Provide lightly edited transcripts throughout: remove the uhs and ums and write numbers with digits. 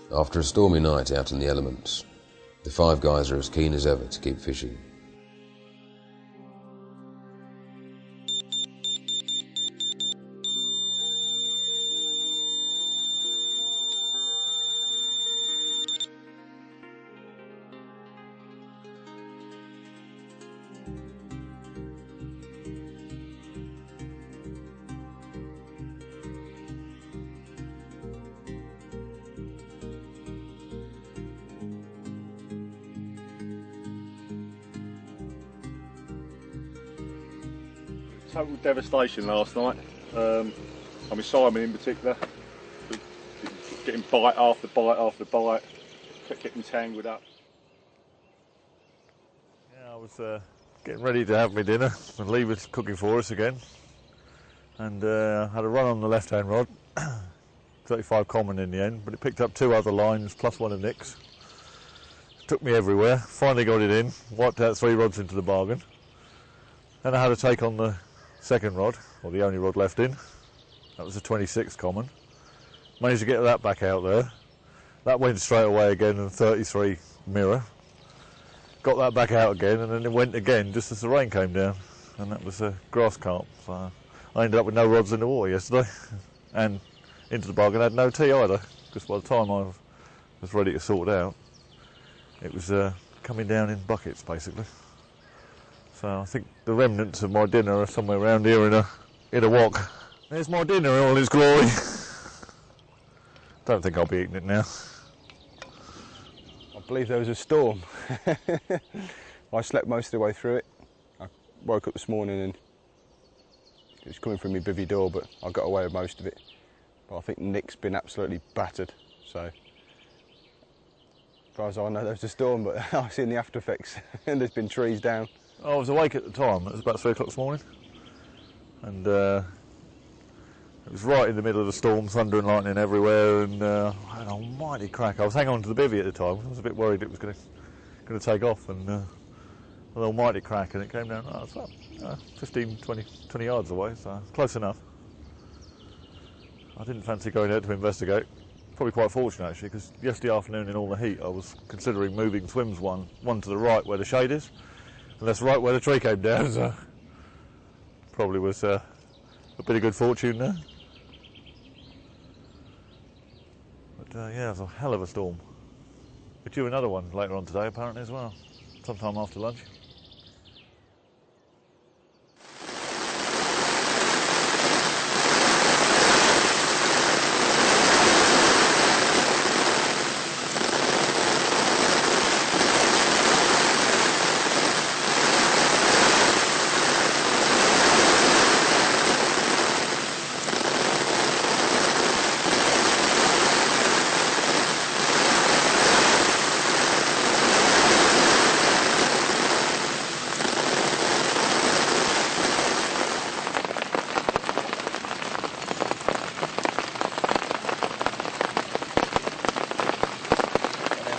After a stormy night out in the elements, the five guys are as keen as ever to keep fishing. Total devastation last night. I mean, Simon in particular, getting bite after bite after bite, kept getting tangled up. Yeah, I was getting ready to have my dinner, and Lee was cooking for us again, and had a run on the left-hand rod, 35 common in the end, but it picked up two other lines plus one of Nick's. Took me everywhere, finally got it in, wiped out 3 rods into the bargain. Then I had to take on the second rod, or the only rod left in. That was a 26 common. Managed to get that back out there. That went straight away again, and 33 mirror. Got that back out again, and then it went again just as the rain came down. And that was a grass carp. So I ended up with no rods in the water yesterday. And into the bargain, I had no tea either, because by the time I was ready to sort it out, it was coming down in buckets basically. So I think the remnants of my dinner are somewhere around here in a wok. There's my dinner in all its glory. Don't think I'll be eating it now. I believe there was a storm. I slept most of the way through it. I woke up this morning and it was coming from my bivvy door, but I got away with most of it. But I think Nick's been absolutely battered. So, as far as I know, there was a storm, but I've seen the after effects and there's been trees down. I was awake at the time. It was about 3 o'clock this morning, and it was right in the middle of the storm, thunder and lightning everywhere, and I had an almighty crack. I was hanging on to the bivvy at the time. I was a bit worried it was going to take off, and an almighty crack, and it came down. It's about 15, 20 yards away, so close enough. I didn't fancy going out to investigate. Probably quite fortunate actually, because yesterday afternoon in all the heat, I was considering moving swims one to the right where the shade is. And that's right where the tree came down, so probably was a bit of good fortune there. But yeah, it was a hell of a storm. We're due another one later on today apparently as well, sometime after lunch.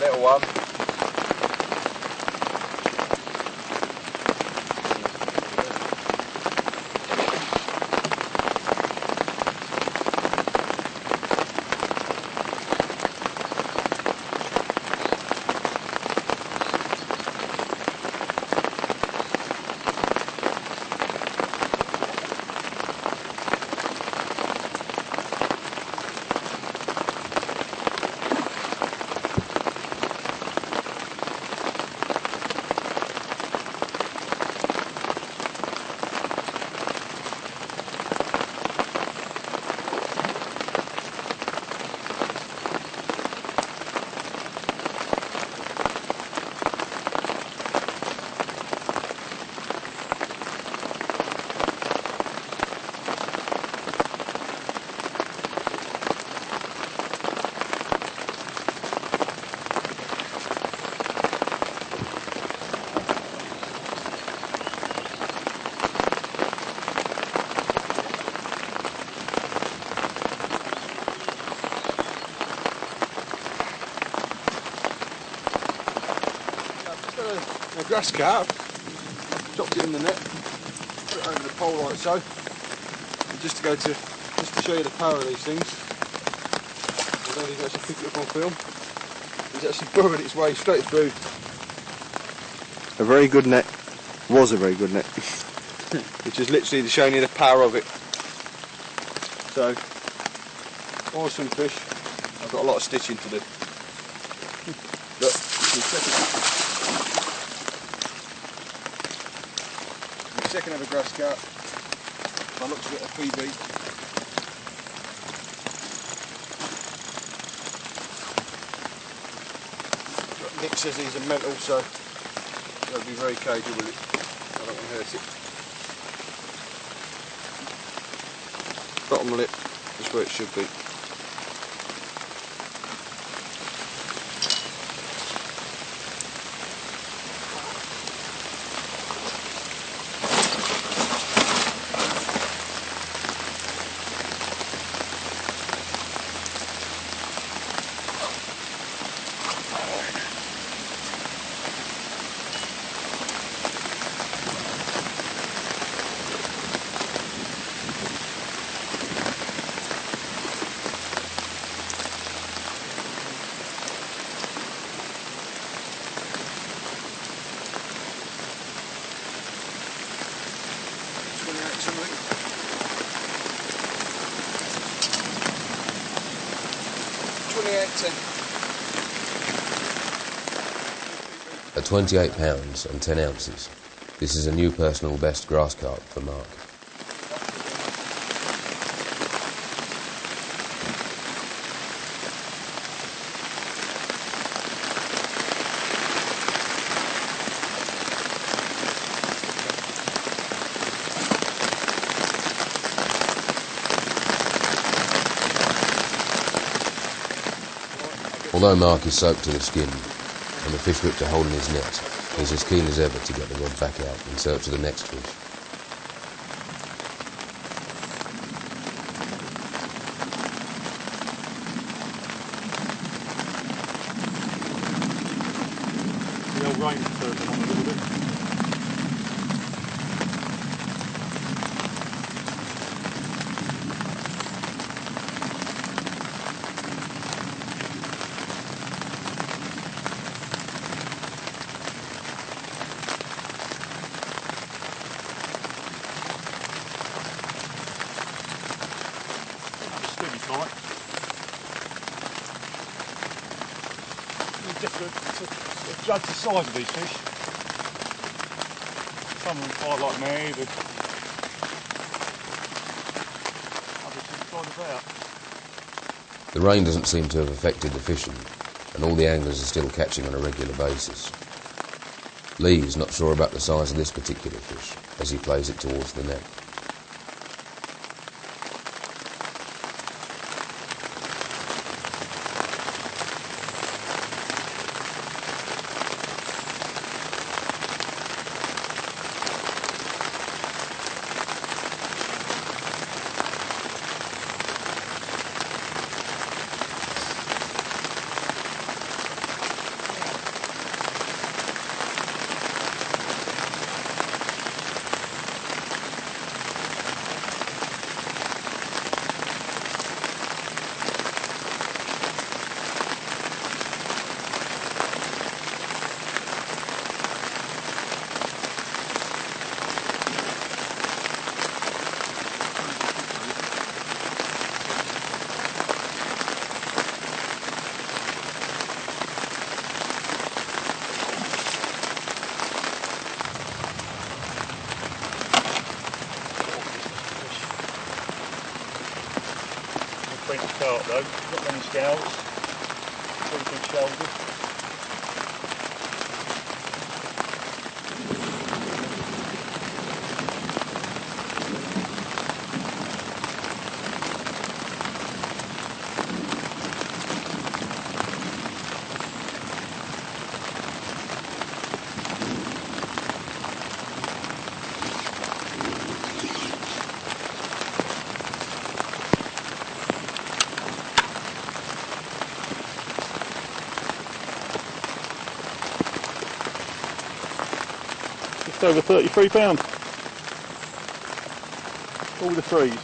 Little one. A grass carp, dropped it in the net, put it over the pole like so, and just to show you the power of these things, So you can actually pick it up on film. It's actually burrowed its way straight through. A very good net. Was a very good net. Which is literally showing you the power of it. So, awesome fish. I've got a lot of stitching to do. Look, second ever grass carp. By the looks of it, a freebie. Nick says he's a mental, so I'll be very cagey with it. I don't want to hurt it. Bottom lip, that's where it should be. At 28 pounds and 10 ounces, this is a new personal best grass carp for Mark. Although Mark is soaked to the skin and the fish ripped a hole in his net, he's as keen as ever to get the rod back out in search of the next fish. The old rain turned on a little bit. Right. Just to judge the size of these fish. Some of them quite like me, but others seem flying about. The rain doesn't seem to have affected the fishing, and all the anglers are still catching on a regular basis. Lee is not sure about the size of this particular fish as he plays it towards the net. French carp though, not many scales, pretty big shoulders. Just over 33 pounds. All the threes.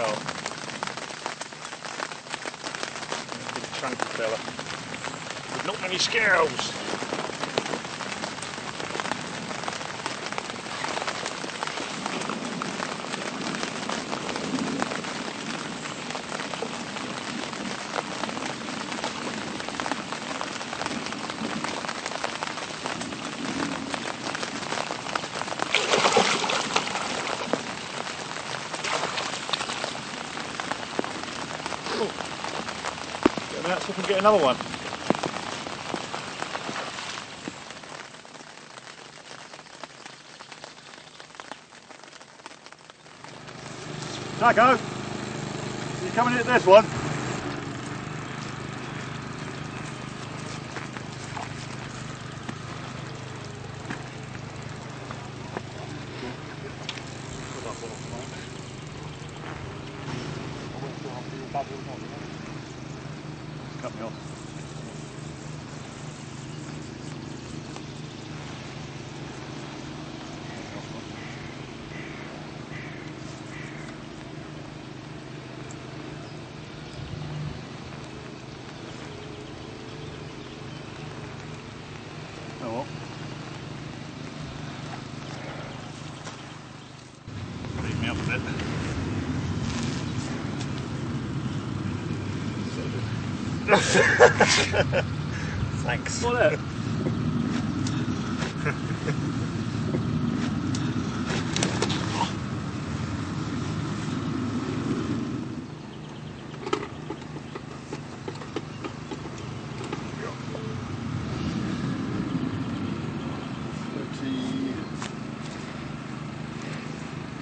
carp. Big chunky fella. With not many scales. Let's see if we can get another one. Jacko, you coming at this one? Cut me off. Oh well. Beat me up a bit. Thanks. What that?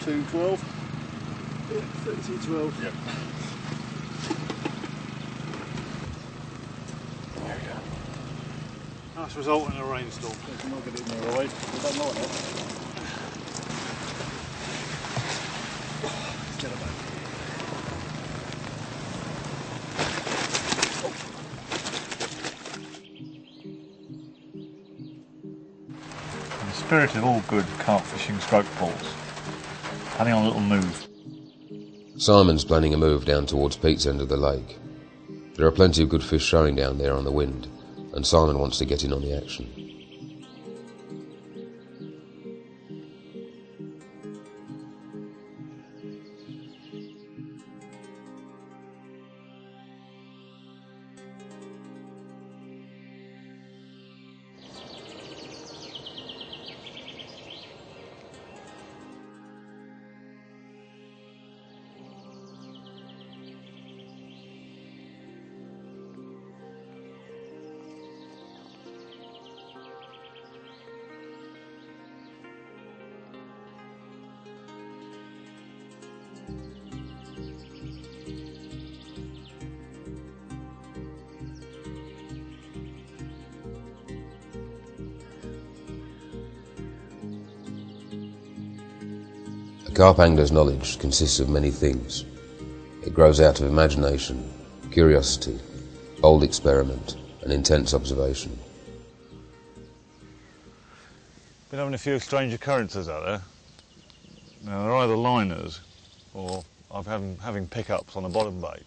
$32.12. Yeah, $32.12. Yep. Nice result in a rainstorm. I'm not getting in the way. I don't like that. Get it back. In the spirit of all good carp fishing stroke pulls, planning on a little move. Simon's planning a move down towards Pete's end of the lake. There are plenty of good fish showing down there on the wind, and Simon wants to get in on the action. A carp angler's knowledge consists of many things. It grows out of imagination, curiosity, bold experiment, and intense observation. Been having a few strange occurrences out there. Now they're either liners or I'm having pickups on a bottom bait,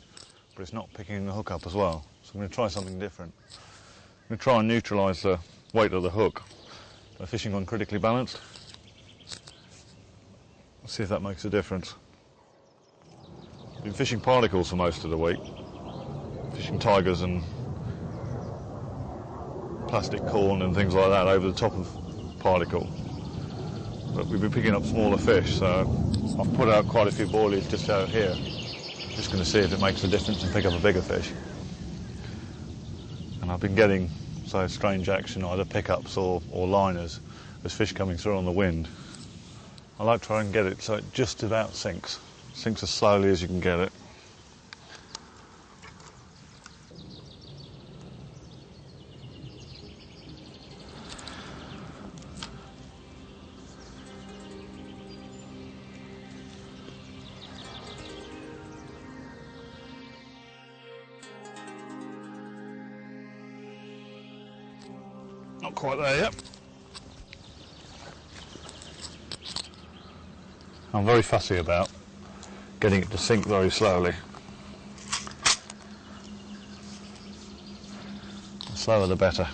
but it's not picking the hook up as well. So I'm going to try something different. I'm going to try and neutralise the weight of the hook by fishing on critically balanced. Let's see if that makes a difference. Been fishing particles for most of the week, fishing tigers and plastic corn and things like that over the top of particle. But we've been picking up smaller fish, so I've put out quite a few boilies just out here. Just going to see if it makes a difference and pick up a bigger fish. And I've been getting so strange action, either pickups or liners, as fish coming through on the wind. I like to try and get it so it just about sinks. Sinks as slowly as you can get it. Not quite there yet. I'm very fussy about getting it to sink very slowly. The slower the better.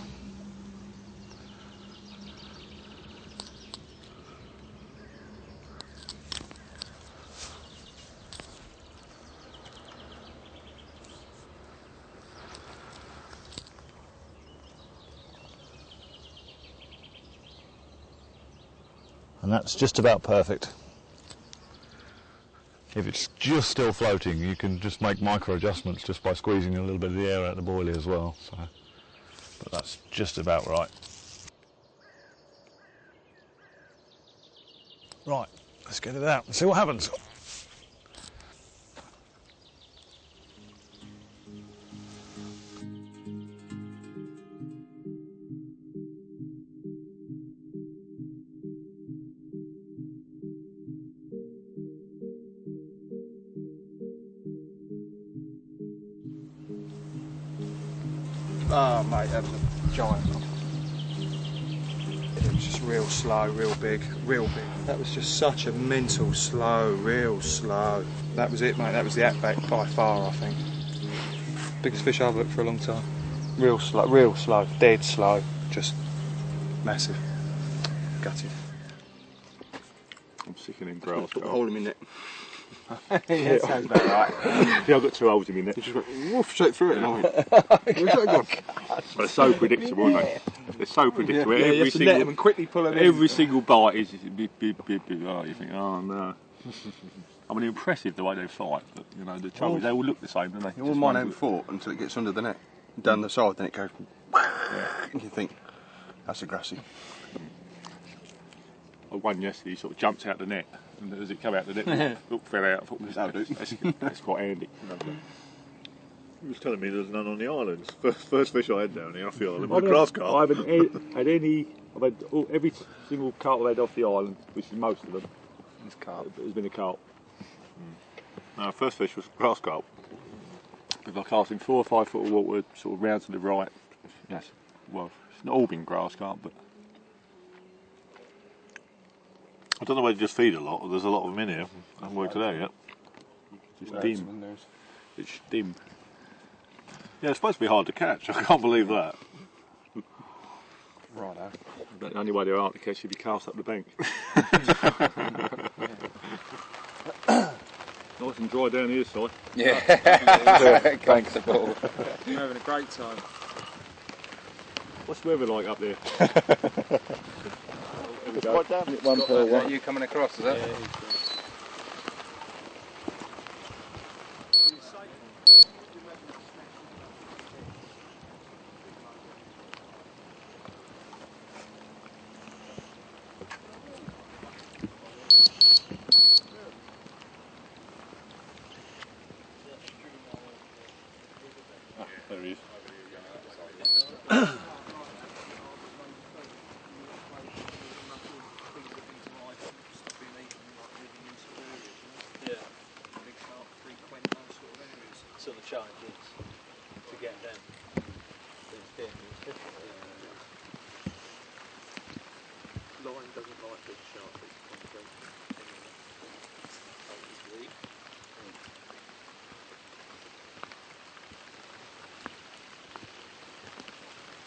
And that's just about perfect. If it's just still floating, you can just make micro adjustments just by squeezing a little bit of the air out of the boilie as well. So, but that's just about right. Right, let's get it out and see what happens. Oh mate, that was a giant one. It was just real slow, real big, real big. That was just such a mental slow, real slow. That was it mate, that was the outback by far I think. Biggest fish I've looked for a long time. Real slow, dead slow, just massive. Gutted. I'm sickening grass. Put a hole in my neck. Yeah, sounds about right. Yeah, I've got 2 holes in my neck. You just went woof straight through it and I went, where's that gone? They're so predictable, aren't they? They're so predictable. Yeah, you have to net them and quickly pull them in. Every single bite is bip, bip, bip, bip. Oh, you think, oh no. I mean, impressive the way they fight, but you know, the trouble is they all look the same, don't they? All mine ain't fought until it gets under the net. Down the side, then it goes, and you think, that's aggressive. I won yesterday, he sort of jumped out the net, and as it came out the net, look, fell out. I thought, that's quite handy. He was telling me there's none on the islands. First fish I had down here off the island was a grass carp. I haven't had any. I've had every single carp I've had off the island, which is most of them. It's carp. Has been a carp. No, first fish was grass carp. If I cast in 4 or 5 foot of water, sort of round to the right. Yes, well, it's not all been grass carp, but I don't know whether they just feed a lot or there's a lot of them in here. I haven't worked it out yet. it's dim. It's dim. Yeah, it's supposed to be hard to catch. I can't believe that. Righto. But the only way they're hard to catch is if you cast up the bank. Nice and dry down here side. Yeah. Thanks. You're having a great time. What's the weather like up there? It's quite damp. One per Is that you coming across, is that? There he is. So the challenge is to get them. Line doesn't like big sharp bits.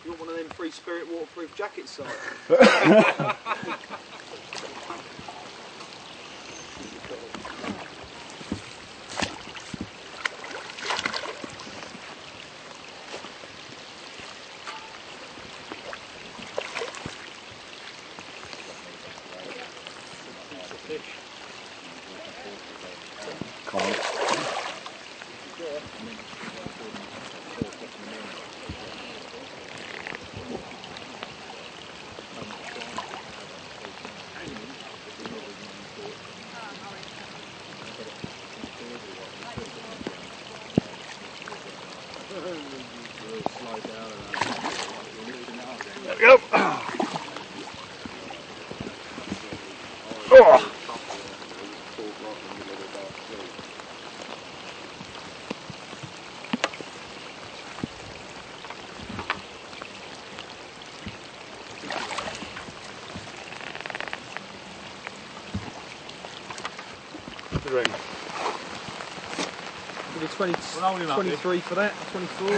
You want one of them free spirit waterproof jackets, Si? Yep. Oh. What do you reckon? Give you 20, 23 for that, 24.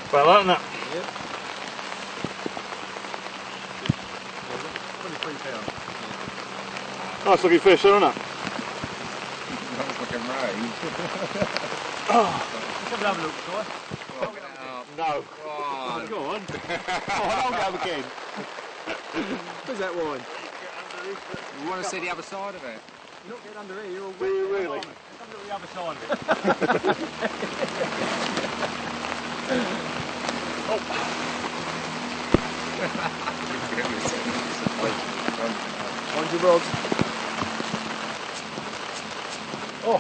About that, isn't it? Yep. £23. Nice looking fish, isn't it? Fucking range. Let's have a look, Troy. No. Oh, Go on. I'll go again. Where's that wine? we want to see the other side of it. You're not getting under here, you're all Do you wet. really? Let's have a look at the other side of it. Mind your rods. Oh.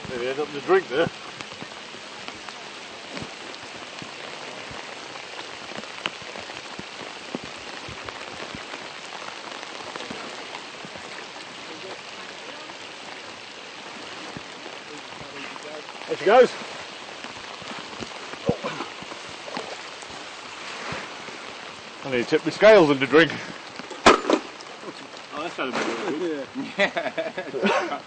There we end up with the drink there. There she goes. Oh. I need to tip my scales in the drink. Oh, that's had a bit of good. Yeah.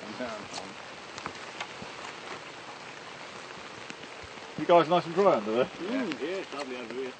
You guys nice and dry under there? Yeah, it's lovely over here.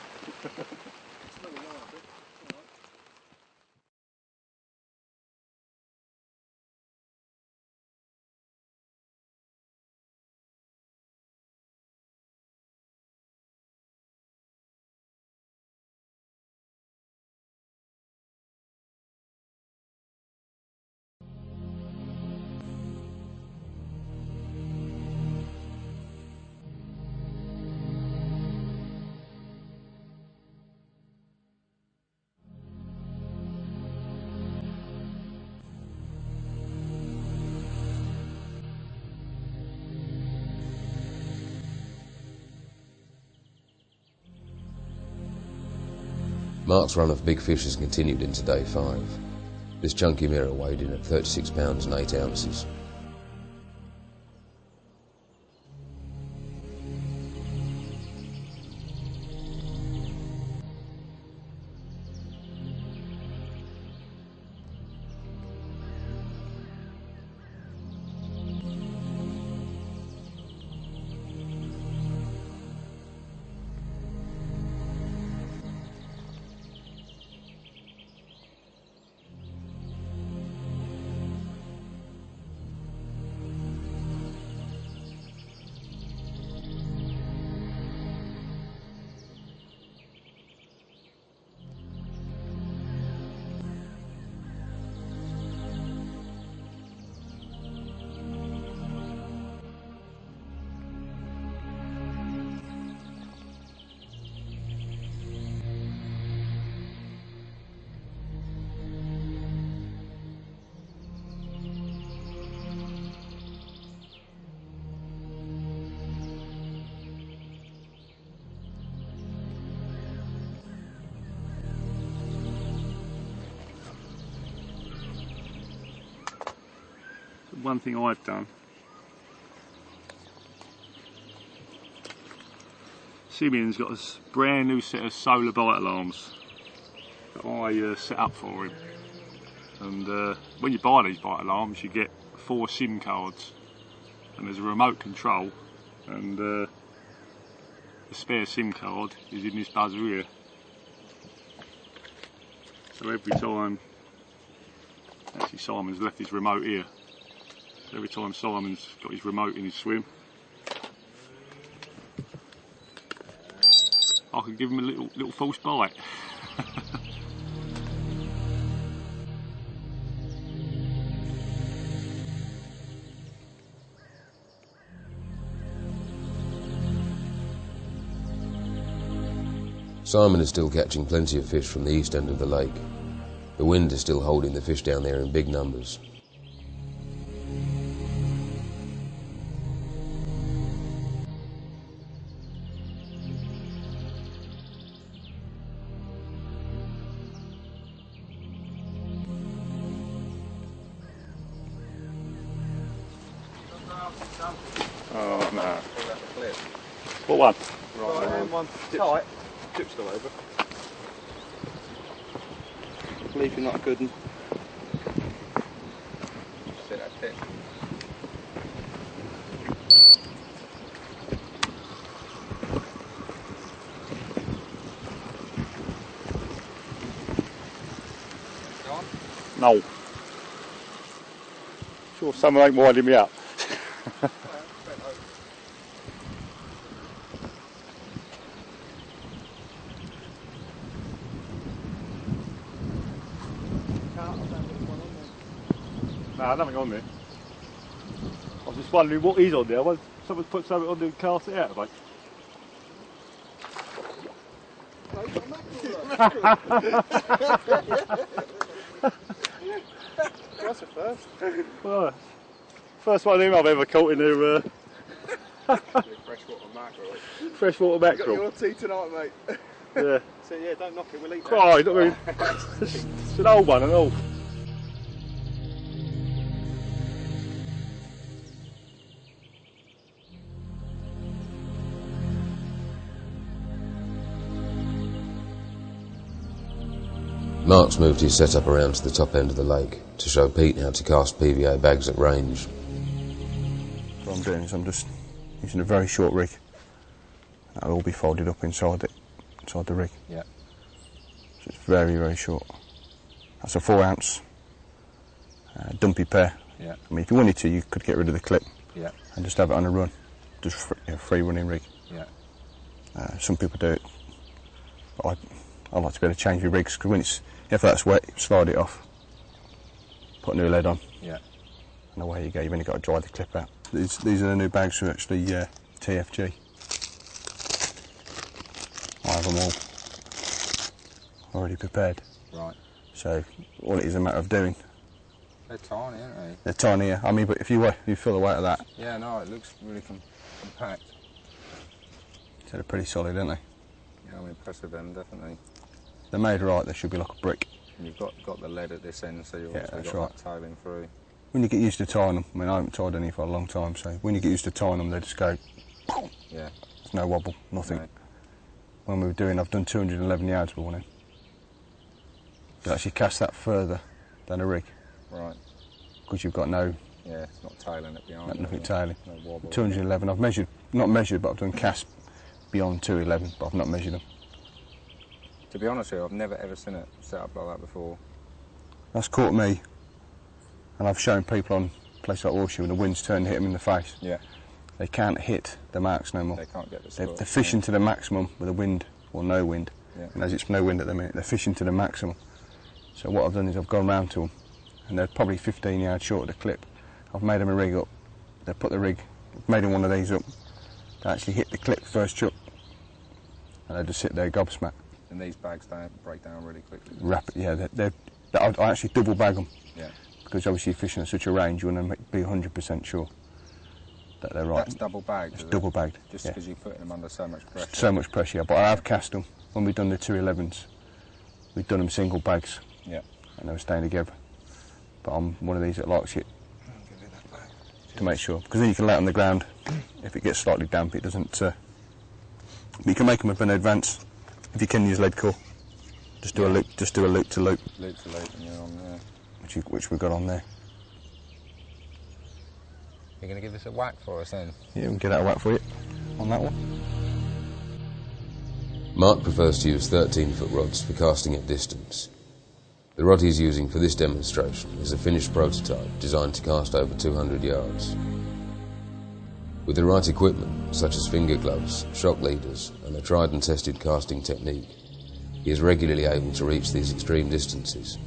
Mark's run of big fish has continued into day 5. This chunky mirror weighed in at 36 pounds and 8 ounces. One thing I've done, Simeon's got a brand new set of solar bite alarms that I set up for him, and when you buy these bite alarms you get 4 SIM cards and there's a remote control, and the spare SIM card is in this buzzer here, so every time, actually Simon's left his remote here, every time Simon's got his remote in his swim, I can give him a little false bite. Simon is still catching plenty of fish from the east end of the lake. The wind is still holding the fish down there in big numbers. Oh no. What one? Right hand one. Tight. Tip's still over. Leafing like a good one. pit. No. Sure someone ain't winding me up. No, nothing on there. I was just wondering what is on there. Someone's put something on there and cast it out, mate. That's a first. Well, first one of them I've ever caught in there. Freshwater mackerel. Freshwater Got mackerel. your tea tonight, mate. Yeah. So yeah, don't knock it, we'll eat that. Oh, not really. It's an old one and all. Mark's moved his setup around to the top end of the lake to show Pete how to cast PVA bags at range. What I'm doing is I'm just using a very short rig. That'll all be folded up inside the rig. Yeah. So it's very, very short. That's a 4 ounce dumpy pair. Yeah. I mean, if you wanted to, you could get rid of the clip. Yeah. And just have it on a run. Just free running rig. Yeah. Some people do it. But I like to be able to change your rigs, because if that's wet, slide it off, put a new lead on, Yeah. and away you go. You've only got to dry the clip out. These are the new bags for actually TFG. I have them all already prepared. Right. So all it is a matter of doing. They're tiny, aren't they? They're tiny. I mean, but if you feel the weight of that, Yeah, no, it looks really compact. so they're pretty solid, aren't they? Yeah, I'm impressed with them, definitely. They're made right. They should be like a brick. And you've got the lead at this end, so you've Yeah, obviously that's got right. that tailing through. When you get used to tying them, I mean, I haven't tied any for a long time, so when you get used to tying them, they just go. Yeah. There's no wobble, nothing. No. When I've done 211 yards for one. You actually cast that further than a rig, Right. because you've got no Yeah, it's not tailing it behind. nothing it, tailing. No wobble. 211. I've not measured, but I've done casts beyond 211, but I've not measured them. To be honest with you, I've never ever seen it set up like that before. That's caught me, and I've shown people on places like Horseshoe when the wind's turned, hit them in the face. Yeah. They can't hit the marks no more. They can't get the They're spot. fishing to the maximum with a wind or no wind. Yeah. And as it's no wind at the minute, they're fishing to the maximum. So what I've done is I've gone round to them, and they're probably 15 yards short of the clip. I've made them a rig up. They put the rig, made them one of these up. They actually hit the clip first chuck, and they just sit there gobsmacked. And these bags don't break down really quickly. Rapid, yeah. I actually double bag them, Yeah. because obviously fishing at such a range, you want to be 100% sure that they're right. That's double bagged. It's is it? double bagged. Just yeah. because you're putting them under so much pressure. So much pressure, but I have cast them. When we've done the 211s, we've done them single bags, Yeah. and they were staying together. But I'm one of these that likes it to make sure, because then you can lay it on the ground. If it gets slightly damp, it doesn't. But you can make them up in advance if you can use lead core. Just do a loop. Just do a loop to loop, Loop to loop, and you're on there. which we've got on there. You're going to give this a whack for us then? Yeah, we can get out of whack for you on that one. Mark prefers to use 13-foot rods for casting at distance. The rod he's using for this demonstration is a finished prototype designed to cast over 200 yards. With the right equipment, such as finger gloves, shock leaders, and a tried and tested casting technique, he is regularly able to reach these extreme distances.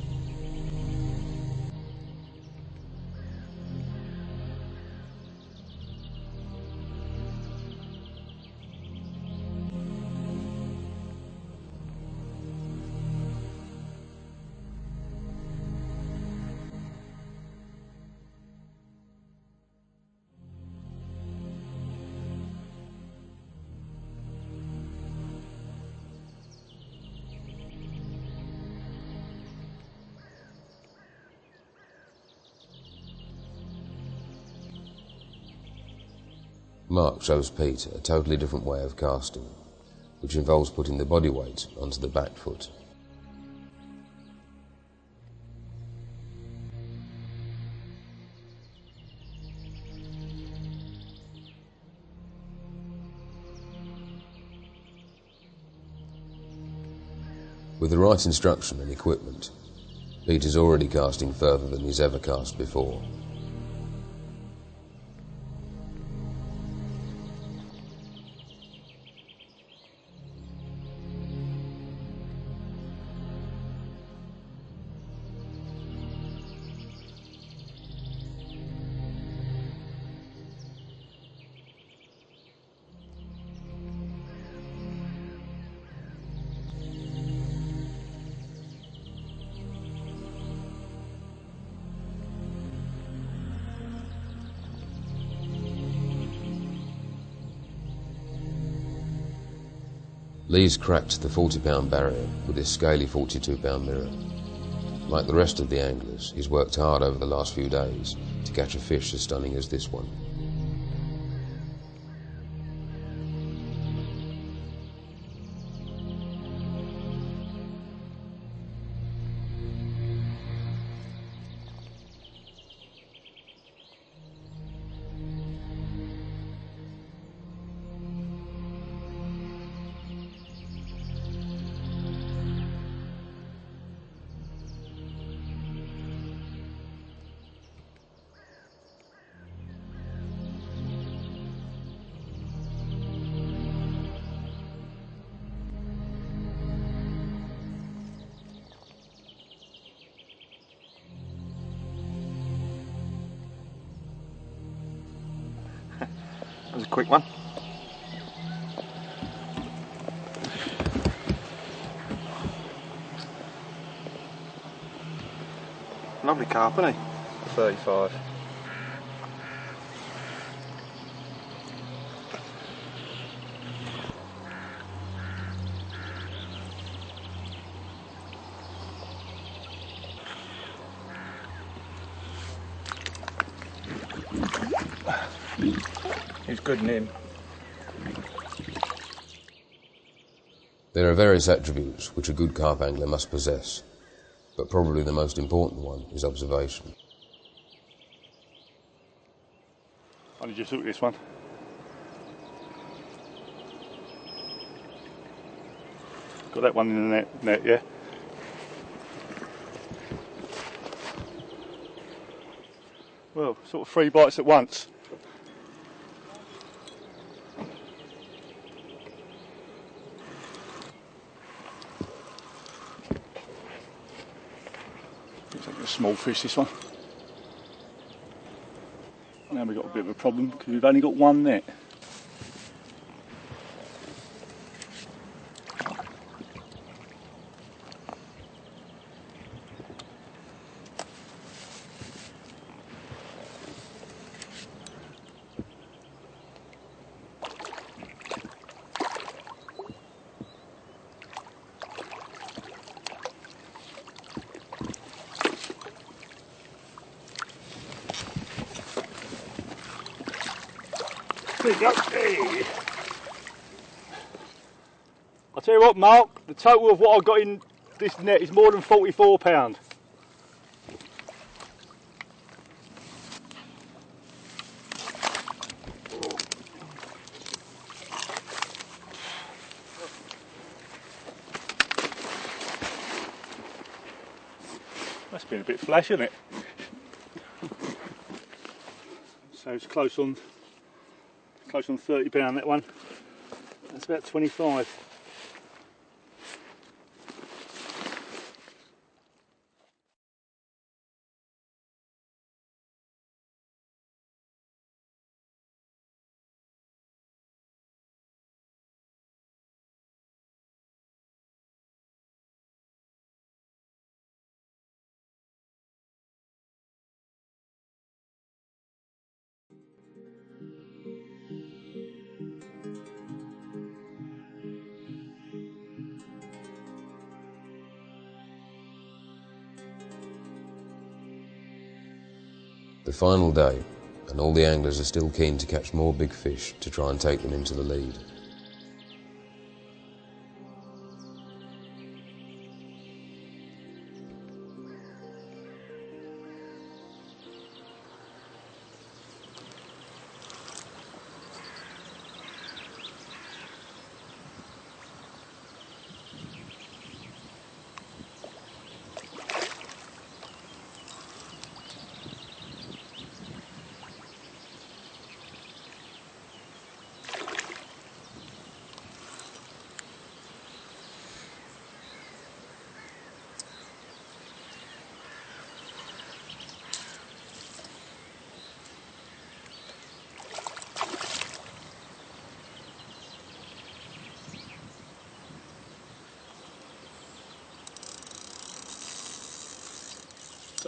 Mark shows Pete a totally different way of casting, which involves putting the body weight onto the back foot. With the right instruction and equipment, Pete is already casting further than he's ever cast before. Lee's cracked the 40-pound barrier with his scaly 42-pound mirror. Like the rest of the anglers, he's worked hard over the last few days to catch a fish as stunning as this one. That was a quick one. Lovely carp, isn't he? 35. He's good in him. There are various attributes which a good carp angler must possess, but probably the most important one is observation. Only just look at this one. Got that one in the net, yeah? Well, sort of 3 bites at once. Looks like a small fish, this one. Now we've got a bit of a problem because we've only got one net. There you go. Hey. I'll tell you what, Mark, the total of what I've got in this net is more than 44 pounds. That's been a bit flash, isn't it? So it's close on £30 that one. That's about 25. The final day, and all the anglers are still keen to catch more big fish to try and take them into the lead.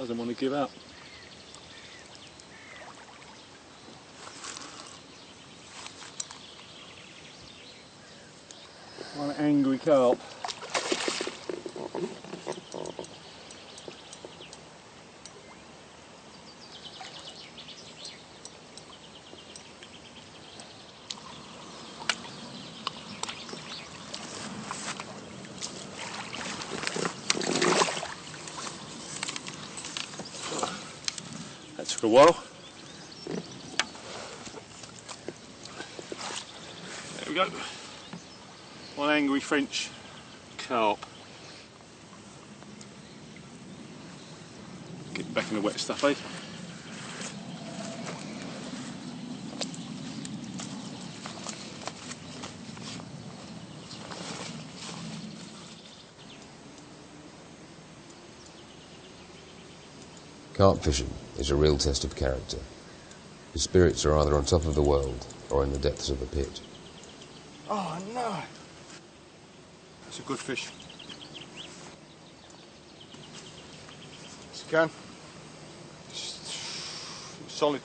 Doesn't want to give up. One angry carp. That took a while. There we go. One angry French carp. Get back in the wet stuff, eh? Carp fishing is a real test of character. His spirits are either on top of the world or in the depths of a pit. Oh no! That's a good fish. Yes, you can. It's solid.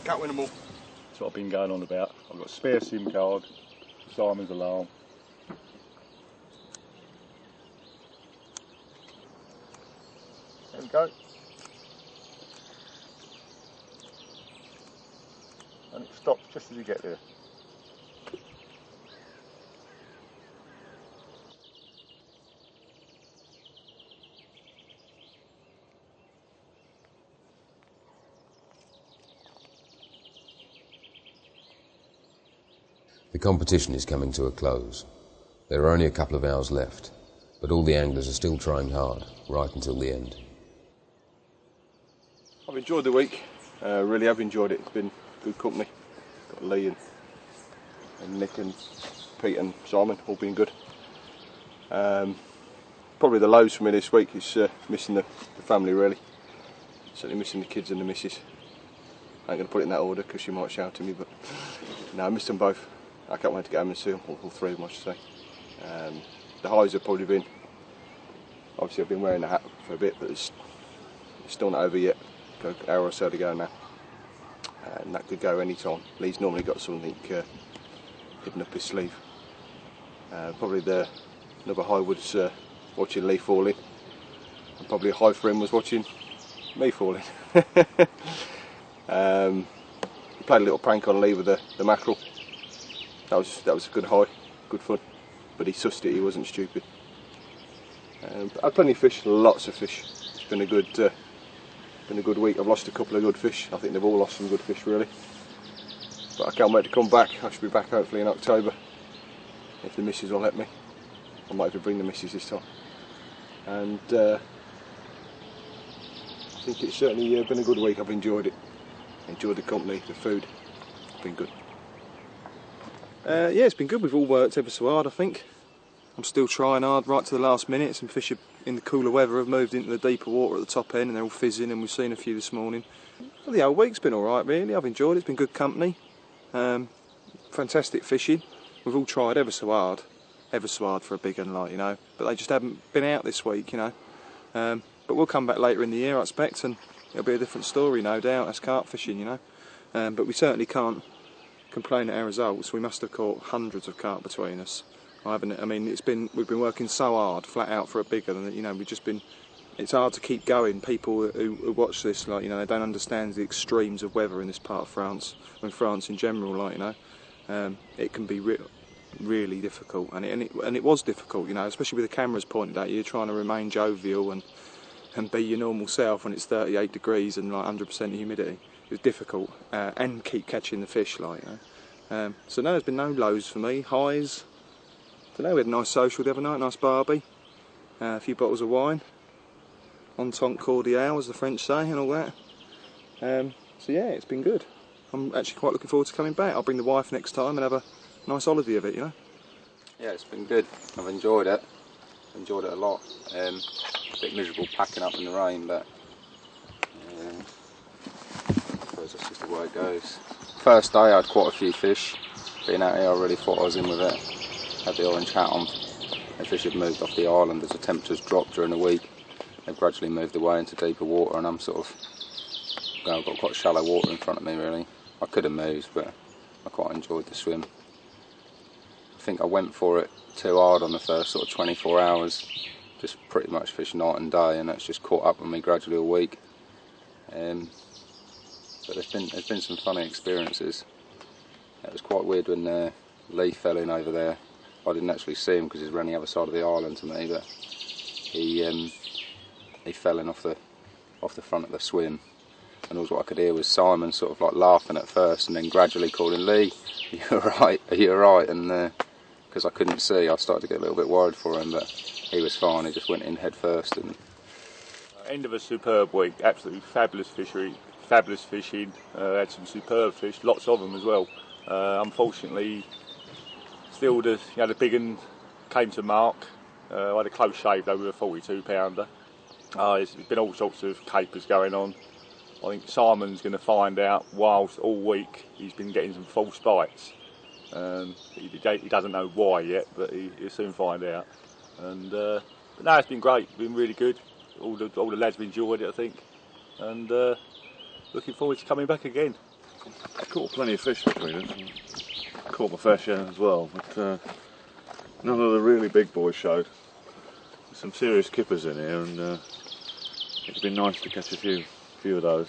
Can't win them all. That's what I've been going on about. I've got a spare SIM card, Simon's alarm. There we go. And it stops just as you get there. The competition is coming to a close. There are only a couple of hours left, but all the anglers are still trying hard, right until the end. I've enjoyed the week, really have enjoyed it. It's been good company. Got Lee and Nick and Pete and Simon, all been good. Probably the lows for me this week is missing the family really. Certainly missing the kids and the missus. I ain't going to put it in that order because she might shout at me, but no, I missed them both. I can't wait to get home and see them, all three of them I should say. The highs have probably been, obviously I've been wearing the hat for a bit, but it's still not over yet. Got an hour or so to go now. And that could go any time. Lee's normally got something hidden up his sleeve. Probably another high was watching Lee fall in. And probably a high for him was watching me fall in. Played a little prank on Lee with the mackerel. That was a good high, good fun. But he sussed it, he wasn't stupid. I had plenty of fish, lots of fish. It's been a good week. I've lost a couple of good fish. I think they've all lost some good fish really. But I can't wait to come back. I should be back hopefully in October. If the missus will let me. I might even bring the missus this time. And I think it's certainly been a good week. I've enjoyed it. Enjoyed the company, the food. It's been good. Yeah, it's been good. We've all worked ever so hard, I think. I'm still trying hard right to the last minute. Some fish in the cooler weather have moved into the deeper water at the top end and they're all fizzing, and we've seen a few this morning. Well, the whole week's been alright really. I've enjoyed it. It's been good company. Fantastic fishing. We've all tried ever so hard for a big one, like, you know, but they just haven't been out this week, you know. But we'll come back later in the year, I expect, and it'll be a different story, no doubt. That's carp fishing, you know. But we certainly can't complain at our results. We must have caught hundreds of carp between us. We've been working so hard, flat out for a bigger than, you know. It's hard to keep going. People who watch this, like, you know, they don't understand the extremes of weather in this part of France, and France in general, like, you know. It can be really difficult, and it was difficult, you know, especially with the cameras pointed at you, trying to remain jovial and be your normal self when it's 38 degrees and like 100% humidity. It was difficult, and keep catching the fish, like, you know. So no, there's been no lows for me. Highs, don't know, we had a nice social the other night, nice barbie, a few bottles of wine, entente cordiale as the French say, and all that. So yeah, it's been good. I'm actually quite looking forward to coming back. I'll bring the wife next time and have a nice holiday of it, you know. Yeah, it's been good. I've enjoyed it. enjoyed it a lot. A bit miserable packing up in the rain, but I suppose that's just the way it goes. First day I had quite a few fish. Being out here I really thought I was in with it. Had the orange hat on. The fish had moved off the island as the temperatures dropped during the week. They've gradually moved away into deeper water, and I'm sort of, I've got quite shallow water in front of me really. I could have moved, but I quite enjoyed the swim. I think I went for it too hard on the first sort of 24 hours. Just pretty much fished night and day, and that's just caught up with me gradually all week. But there's been some funny experiences. It was quite weird when Lee fell in over there. I didn't actually see him because he's around the other side of the island to me, but he fell in off the front of the swim, and all I could hear was Simon sort of like laughing at first, and then gradually calling, "Lee, are you alright? Are you alright?" And because I couldn't see, I started to get a little bit worried for him, but he was fine. He just went in head first. And end of a superb week. Absolutely fabulous fishery, fabulous fishing. Had some superb fish, lots of them as well. Unfortunately, still the big one came to mark. I had a close shave though with a 42 pounder. There's been all sorts of capers going on. I think Simon's going to find out whilst all week he's been getting some false bites. He doesn't know why yet, but he'll soon find out. And but no, it's been great. It's been really good. All the lads have enjoyed it, I think, and looking forward to coming back again. I caught plenty of fish between us. And caught my fair share as well, but none of the really big boys showed. There's some serious kippers in here, and it's been nice to catch a few of those.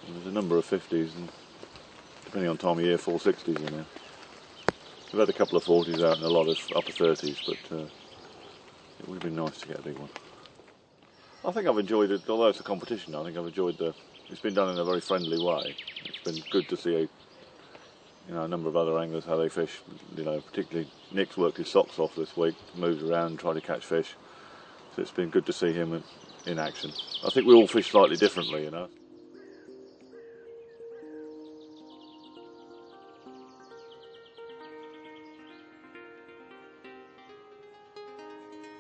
And there's a number of 50s, and depending on time of year, 460s in there. We've had a couple of 40s out and a lot of upper 30s, but it would have been nice to get a big one. I think I've enjoyed it, although it's a competition. I think I've enjoyed it's been done in a very friendly way. It's been good to see a number of other anglers how they fish. Particularly Nick's worked his socks off this week, moved around, tried to catch fish. So it's been good to see him in action. I think we all fish slightly differently,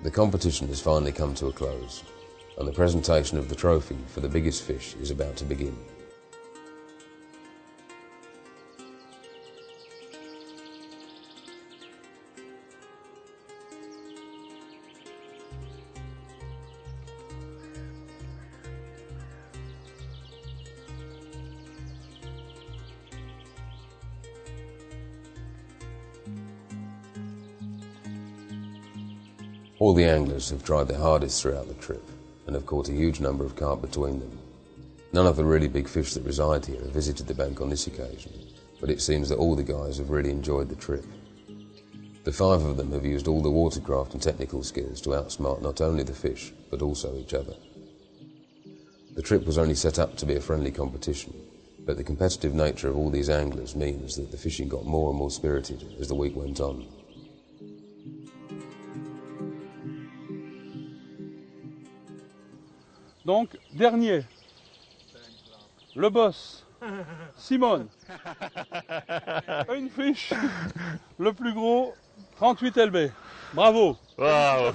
The competition has finally come to a close, and the presentation of the trophy for the biggest fish is about to begin. All the anglers have tried their hardest throughout the trip and have caught a huge number of carp between them. None of the really big fish that reside here have visited the bank on this occasion, but it seems that all the guys have really enjoyed the trip. The 5 of them have used all the watercraft and technical skills to outsmart not only the fish, but also each other. The trip was only set up to be a friendly competition, but the competitive nature of all these anglers means that the fishing got more and more spirited as the week went on. Donc, dernier, le boss, Simone, une fiche, le plus gros, 38 LB. Bravo. Wow.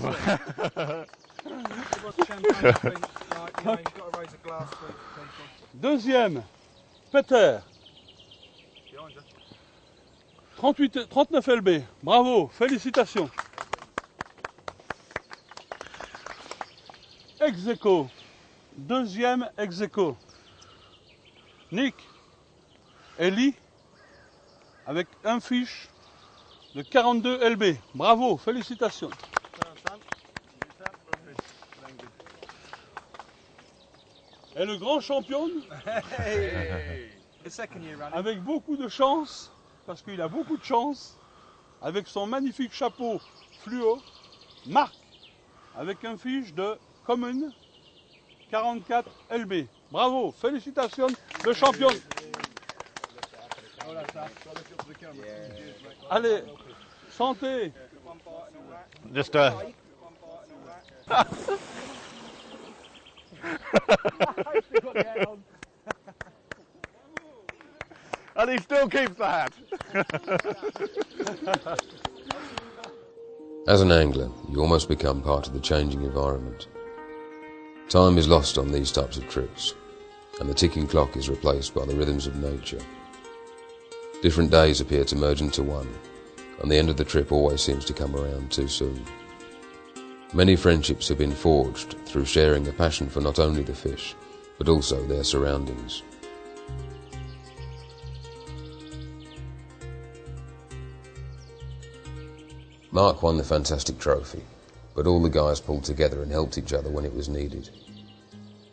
Deuxième, Peter, 39 LB. Bravo, félicitations. Ex aequo. Deuxième ex aequo. Nick, Ellie, avec un fiche de 42 LB. Bravo, félicitations. Et le grand champion, avec beaucoup de chance, parce qu'il a beaucoup de chance, avec son magnifique chapeau fluo, Marc, avec un fiche de commune 44 LB. Bravo, félicitations, le champion. Allez, santé. Just and he still keeps the hat. As an angler, you almost become part of the changing environment. Time is lost on these types of trips, and the ticking clock is replaced by the rhythms of nature. Different days appear to merge into one, and the end of the trip always seems to come around too soon. Many friendships have been forged through sharing a passion for not only the fish, but also their surroundings. Mark won the fantastic trophy, but all the guys pulled together and helped each other when it was needed.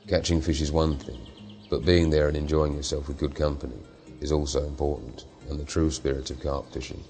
Catching fish is one thing, but being there and enjoying yourself with good company is also important, and the true spirit of carp fishing.